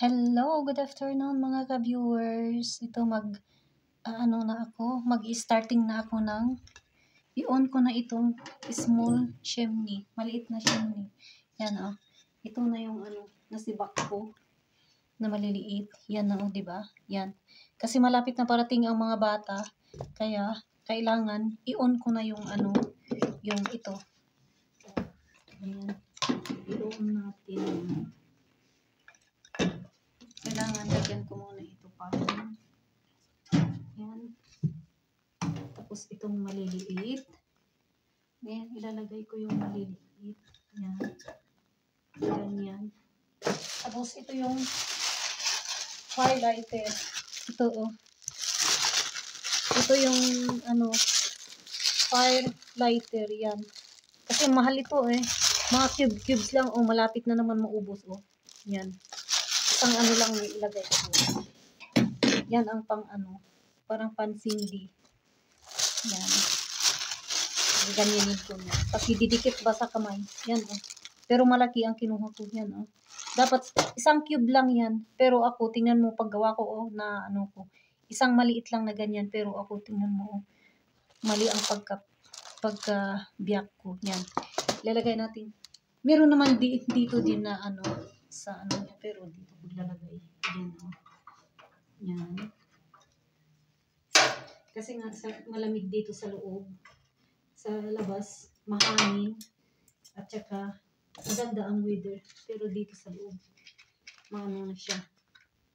Hello, good afternoon mga ka-viewers. Ito mag-starting na ako ng i-on ko na itong small chimney, maliit na chimney. Yan oh. Ito na yung nasibak ko na maliliit. Yan oh, 'di ba? Yan. Kasi malapit na parating ang mga bata, kaya kailangan i-on ko na yung yung ito. Ayan. I-on natin. Kailangan lagyan ko muna ito para. Yan. Tapos itong maliliit. Yan, ilalagay ko yung maliliit. Yan. Ganyan. Tapos ito yung highlighter. Ito oh. Ito yung fire lighter. Yan. Kasi mahal ito eh. Mga cubes lang oh, malapit na naman maubos oh. Yan. Isang lang ilagay ko. Yan ang pang parang pansindi. Yan. Ganyanin ko na. Tapos didikit ba sa kamay. Yan oh. Pero malaki ang kinuha ko. Yan oh. Dapat isang cube lang yan. Pero ako, tingnan mo paggawa ko oh, na ko. Isang maliit lang na ganyan. Pero ako, tingnan mo oh. Mali ang pagka-biyak ko. Yan. Ilalagay natin. Meron naman dito din na sa niya. Pero dito ko ilalagay. Yan oh. Yan. Kasi nga malamig dito sa loob. Sa labas, mahangin. At saka, maganda ang weather. Pero dito sa loob, maano na siya.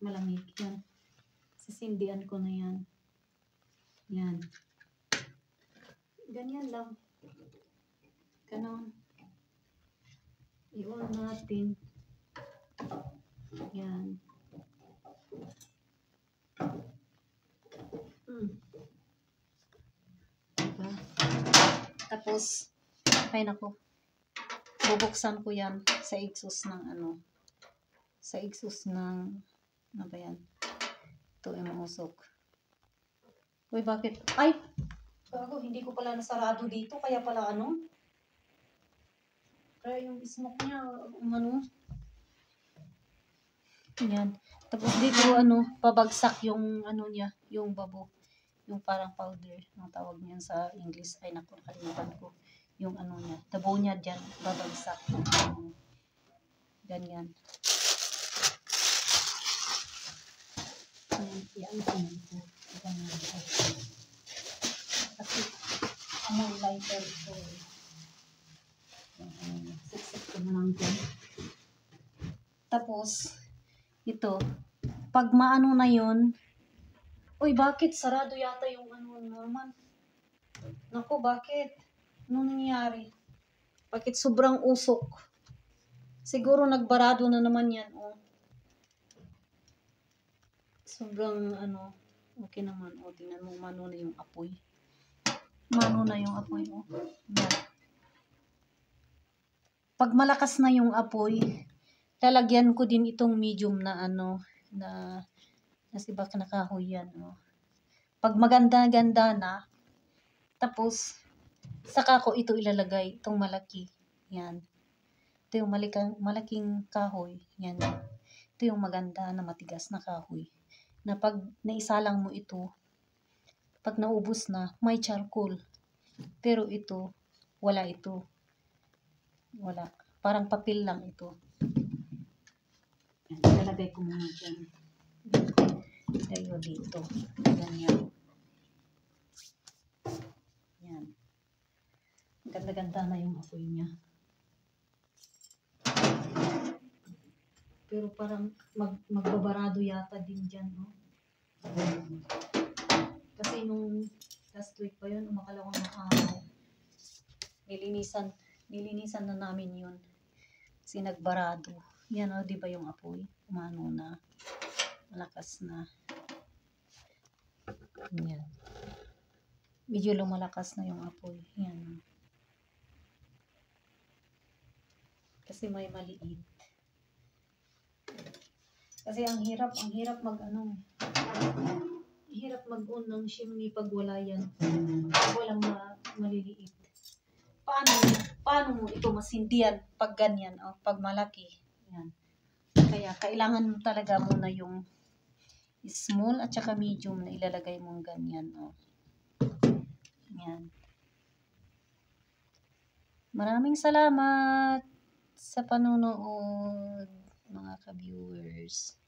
Malamig. Yan. Sisindihan ko na yan. Yan. Ganyan lang. Ganon. I-on natin. Yan. Diba? Tapos, ay nako. Bubuksan ko yan sa exhaust ng sa exhaust ng ano ba yan? Ito ay mausok. Uy, bakit? Ay! Bago, hindi ko pala nasarado dito. Kaya pala kaya yung smoke niya, yan. Tapos dito, pabagsak yung, niya, yung babo. Yung parang powder, ang tawag niyan sa English. Ay, naku, nakalimutan ko. Yung niya, tabo niya dyan, babagsak. Ganyan. Yan ko nito. Ganyan. Kasi, amoy lighter ito. Siksik ko na lang dyan. Tapos, ito, pag maano na yun, uy, bakit? Sarado yata yung naman. Naku, bakit? Ano nangyari? Bakit sobrang usok? Siguro nagbarado na naman yan, oh. Sobrang, okay naman, oh. Tingnan mo, mano na yung apoy. Mano na yung apoy, oh. Yan. Pag malakas na yung apoy, lalagyan ko din itong medium na na nasibak na kahoy yan. Oh. Pag maganda-ganda na, tapos, saka ko ito ilalagay, itong malaki. Yan. Ito yung malaking kahoy. Yan. Ito yung maganda na matigas na kahoy. Na pag naisalang mo ito, pag naubos na, may charcoal. Pero ito, wala ito. Wala. Parang papel lang ito. Yan. Ilalagay ko muna dyan. Tayo dito. Ganyan. Yan. Ganda-ganda na yung apoy niya. Pero parang magbabarado yata din dyan, no? Kasi nung last week pa yun, umakalawang ng araw. Nilinisan na namin yun. Kasi nagbarado. Yan, o, di ba yung apoy? Umano na. Malakas na. Yan. Medyo lumalakas na yung apoy. Yan. Kasi may maliit. Kasi ang hirap mag-on ng chimney pag wala yan. Pag walang maliliit. Paano mo ito masindihan pag ganyan o pag malaki? Yan. Kaya kailangan mo talaga muna yung small at saka medium na ilalagay mong ganyan. Oh. Yan. Maraming salamat sa panonood, mga ka-viewers.